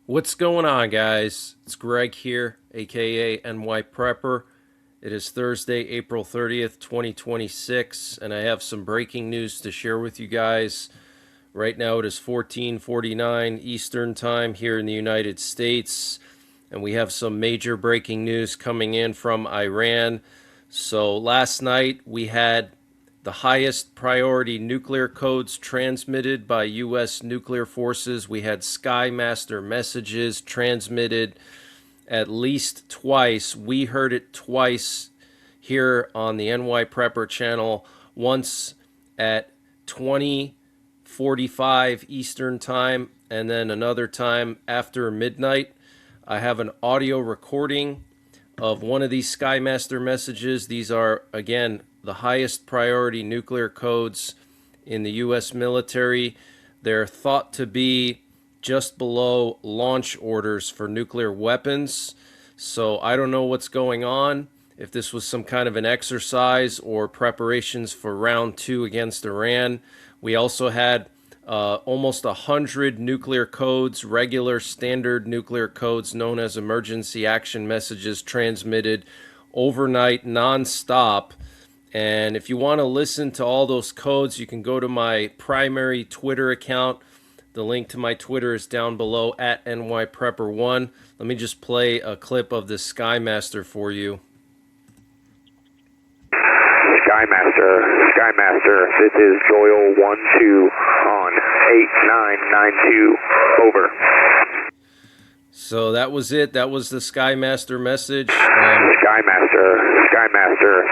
What's going on, guys? It's Greg here, aka NYPrepper. It is Thursday, April 30th, 2026, and I have some breaking news to share with you guys. Right now it is 14:49 Eastern Time here in the United States, and we have some major breaking news coming in from Iran. So last night we had the highest priority nuclear codes transmitted by U.S. nuclear forces. We had Skymaster messages transmitted at least twice. We heard it twice here on the NYPrepper channel, once at 20:45 Eastern Time, and then another time after midnight. I have an audio recording of one of these Skymaster messages. These are, again, the highest priority nuclear codes in the U.S. military. They're thought to be just below launch orders for nuclear weapons. So I don't know what's going on, if this was some kind of an exercise or preparations for round two against Iran. We also had almost 100 nuclear codes, regular standard nuclear codes known as emergency action messages transmitted overnight nonstop. And if you want to listen to all those codes, you can go to my primary Twitter account. The link to my Twitter is down below at NYPrepper1. Let me just play a clip of the Skymaster for you. Skymaster, this is Doyle 1-2 on 8992, over. So that was it. That was the Skymaster message. Skymaster,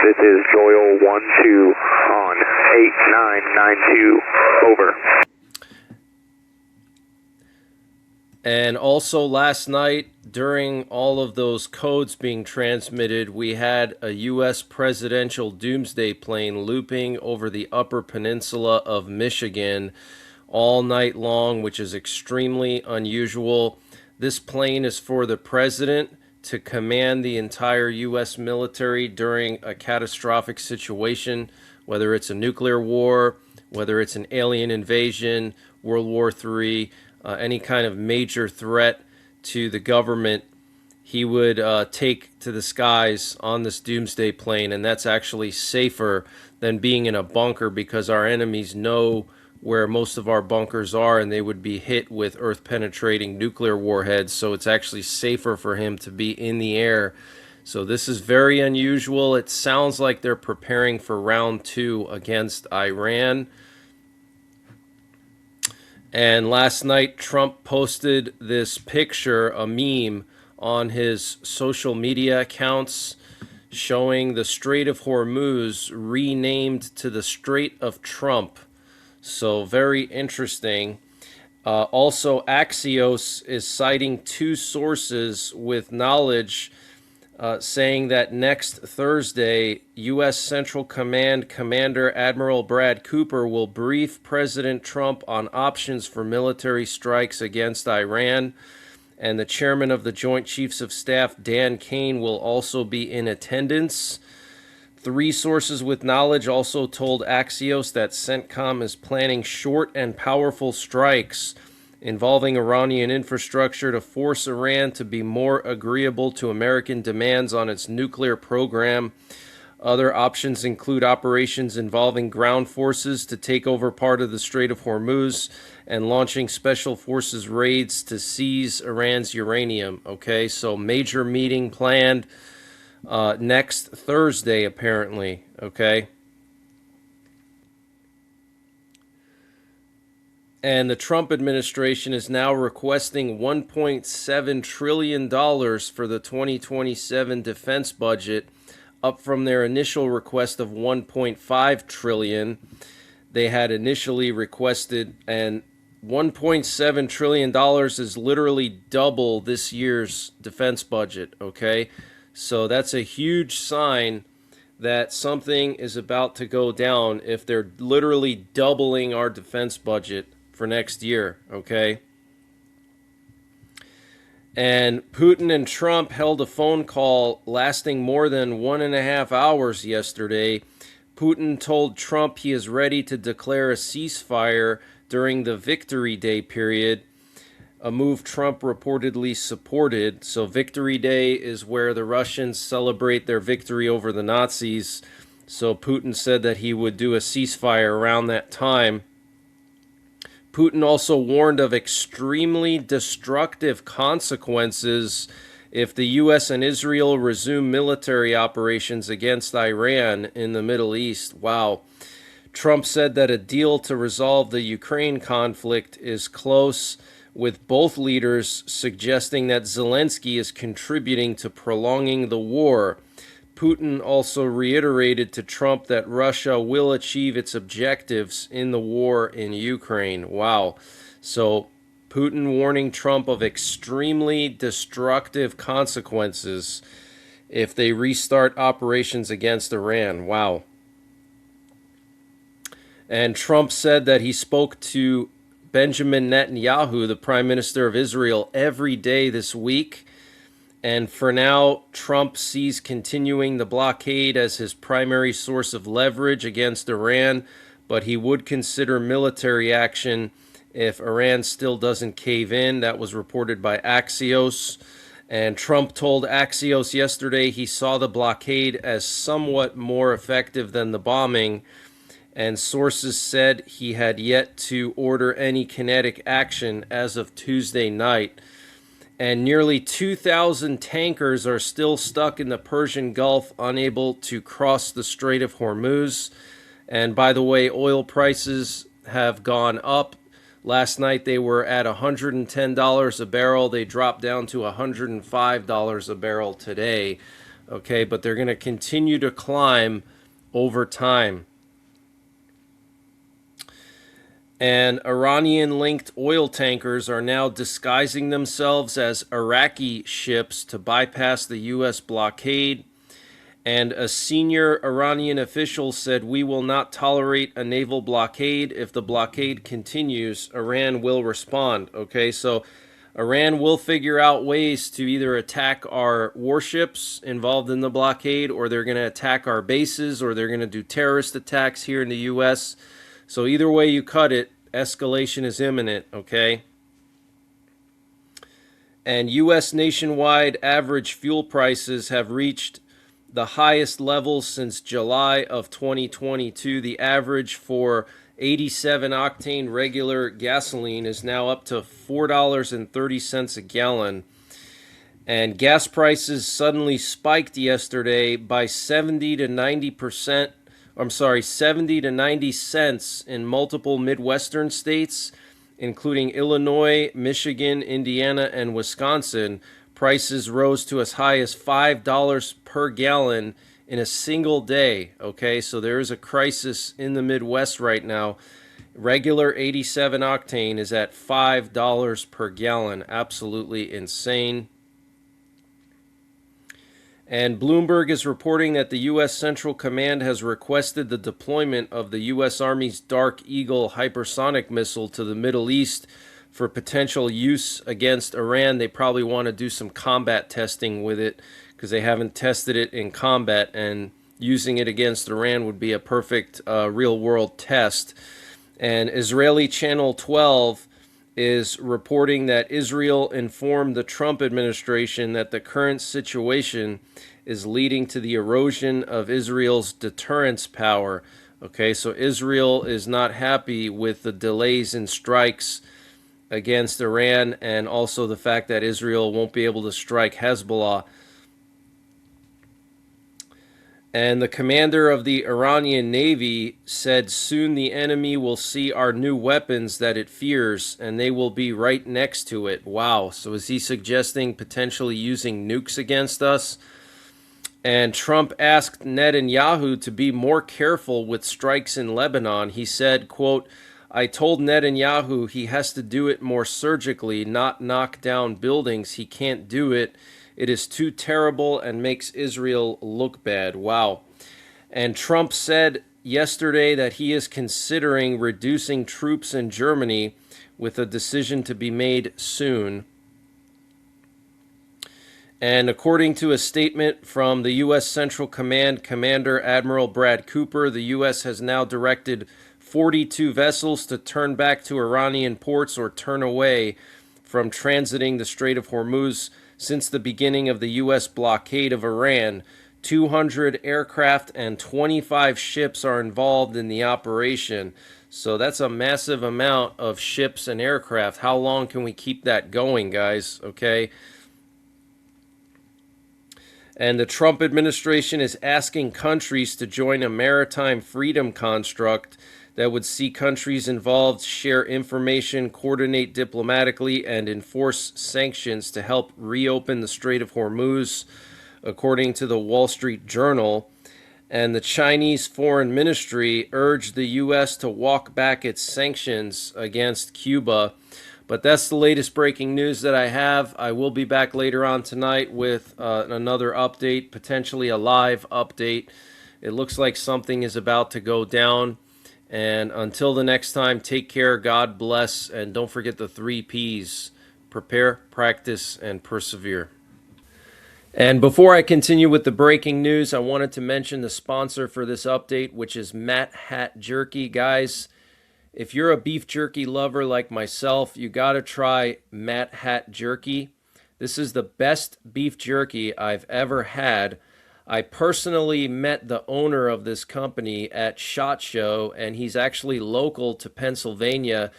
this is Doyle 1-2 on 8992, over. And also last night, during all of those codes being transmitted, we had a U.S. presidential doomsday plane looping over the Upper Peninsula of Michigan all night long, which is extremely unusual. This plane is for the president to command the entire U.S. military during a catastrophic situation, whether it's a nuclear war, whether it's an alien invasion, World War III, any kind of major threat to the government. He would take to the skies on this doomsday plane, and that's actually safer than being in a bunker, because our enemies know where most of our bunkers are, and they would be hit with earth-penetrating nuclear warheads. So it's actually safer for him to be in the air. So this is very unusual. It sounds like they're preparing for round two against Iran. And last night, Trump posted this picture, a meme, on his social media accounts showing the Strait of Hormuz renamed to the Strait of Trump. So very interesting. Also, Axios is citing two sources with knowledge, saying that next Thursday, U.S. Central Command Commander Admiral Brad Cooper will brief President Trump on options for military strikes against Iran. And the chairman of the Joint Chiefs of Staff, Dan Kane, will also be in attendance. Three sources with knowledge also told Axios that CENTCOM is planning short and powerful strikes involving Iranian infrastructure to force Iran to be more agreeable to American demands on its nuclear program. Other options include operations involving ground forces to take over part of the Strait of Hormuz and launching special forces raids to seize Iran's uranium. Okay, so major meeting planned next Thursday, apparently. Okay. And the Trump administration is now requesting $1.7 trillion for the 2027 defense budget, up from their initial request of $1.5 trillion. They had initially requested, and $1.7 trillion is literally double this year's defense budget, okay? So that's a huge sign that something is about to go down if they're literally doubling our defense budget for next year, okay? And Putin and Trump held a phone call lasting more than 1.5 hours yesterday. Putin told Trump he is ready to declare a ceasefire during the Victory Day period. a move Trump reportedly supported. So Victory Day is where the Russians celebrate their victory over the Nazis. So Putin said that he would do a ceasefire around that time. Putin also warned of extremely destructive consequences if the U.S. and Israel resume military operations against Iran in the Middle East. Wow. Trump said that a deal to resolve the Ukraine conflict is close, with both leaders suggesting that Zelensky is contributing to prolonging the war. Putin also reiterated to Trump that Russia will achieve its objectives in the war in Ukraine. Wow. So Putin warning Trump of extremely destructive consequences if they restart operations against Iran. Wow. And Trump said that he spoke to Benjamin Netanyahu, the Prime Minister of Israel, every day this week. And for now, Trump sees continuing the blockade as his primary source of leverage against Iran, but he would consider military action if Iran still doesn't cave in. That was reported by Axios. And Trump told Axios yesterday he saw the blockade as somewhat more effective than the bombing, and sources said he had yet to order any kinetic action as of Tuesday night. And nearly 2,000 tankers are still stuck in the Persian Gulf, unable to cross the Strait of Hormuz. And by the way, oil prices have gone up. Last night they were at $110 a barrel. They dropped down to $105 a barrel today. Okay, but they're going to continue to climb over time. And Iranian-linked oil tankers are now disguising themselves as Iraqi ships to bypass the U.S. blockade. And a senior Iranian official said, "We will not tolerate a naval blockade. If the blockade continues, Iran will respond." Okay, so Iran will figure out ways to either attack our warships involved in the blockade, or they're going to attack our bases, or they're going to do terrorist attacks here in the U.S. So either way you cut it, escalation is imminent, okay? And U.S. nationwide average fuel prices have reached the highest levels since July of 2022. The average for 87 octane regular gasoline is now up to $4.30 a gallon. And gas prices suddenly spiked yesterday by 70 to 90%. 70 to 90 cents in multiple Midwestern states, including Illinois, Michigan, Indiana, and Wisconsin. Prices rose to as high as $5 per gallon in a single day. Okay, so there is a crisis in the Midwest right now. Regular 87 octane is at $5 per gallon. Absolutely insane. And Bloomberg is reporting that the U.S. Central Command has requested the deployment of the U.S. Army's Dark Eagle hypersonic missile to the Middle East for potential use against Iran. They probably want to do some combat testing with it because they haven't tested it in combat, and using it against Iran would be a perfect real-world test. And Israeli Channel 12 is reporting that Israel informed the Trump administration that the current situation is leading to the erosion of Israel's deterrence power. Okay, so Israel is not happy with the delays in strikes against Iran, and also the fact that Israel won't be able to strike Hezbollah. And the commander of the Iranian Navy said soon the enemy will see our new weapons that it fears, and they will be right next to it. Wow. So is he suggesting potentially using nukes against us? And Trump asked Netanyahu to be more careful with strikes in Lebanon. He said, quote, "I told Netanyahu he has to do it more surgically, not knock down buildings. He can't do it. It is too terrible and makes Israel look bad." Wow. And Trump said yesterday that he is considering reducing troops in Germany, with a decision to be made soon. And according to a statement from the U.S. Central Command Commander Admiral Brad Cooper, the U.S. has now directed 42 vessels to turn back to Iranian ports or turn away from transiting the Strait of Hormuz since the beginning of the U.S. blockade of Iran. 200 aircraft and 25 ships are involved in the operation. So that's a massive amount of ships and aircraft. How long can we keep that going, guys? Okay. And the Trump administration is asking countries to join a maritime freedom construct that would see countries involved share information, coordinate diplomatically, and enforce sanctions to help reopen the Strait of Hormuz, according to the Wall Street Journal. And the Chinese Foreign Ministry urged the U.S. to walk back its sanctions against Cuba. But that's the latest breaking news that I have. I will be back later on tonight with another update, potentially a live update. It looks like something is about to go down. And until the next time, take care, God bless, and don't forget the 3 Ps. Prepare, practice, and persevere. And before I continue with the breaking news, I wanted to mention the sponsor for this update, which is Matt Hat Jerky. Guys, if you're a beef jerky lover like myself, you got to try Matt Hat Jerky. This is the best beef jerky I've ever had. I personally met the owner of this company at SHOT Show, and he's actually local to Pennsylvania.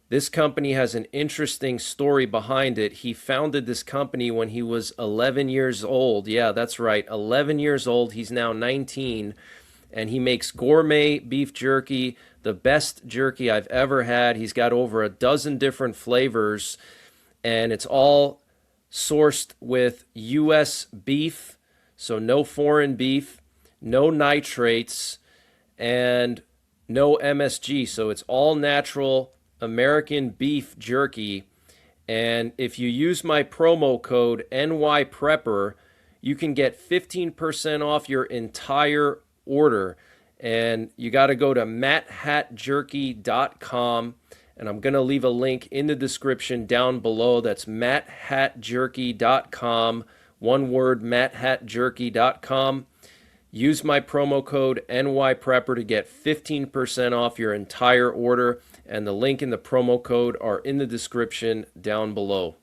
This company has an interesting story behind it. He founded this company when he was 11 years old. Yeah, that's right, 11 years old. He's now 19, and he makes gourmet beef jerky, the best jerky I've ever had. He's got over a dozen different flavors, and it's all sourced with U.S. beef, so no foreign beef, no nitrates, and no MSG. So it's all natural American beef jerky. And if you use my promo code NYPrepper, you can get 15% off your entire order. And you got to go to matthatjerky.com, and I'm going to leave a link in the description down below. That's matthatjerky.com, one word, matthatjerky.com. Use my promo code NYPrepper to get 15% off your entire order, and the link and the promo code are in the description down below.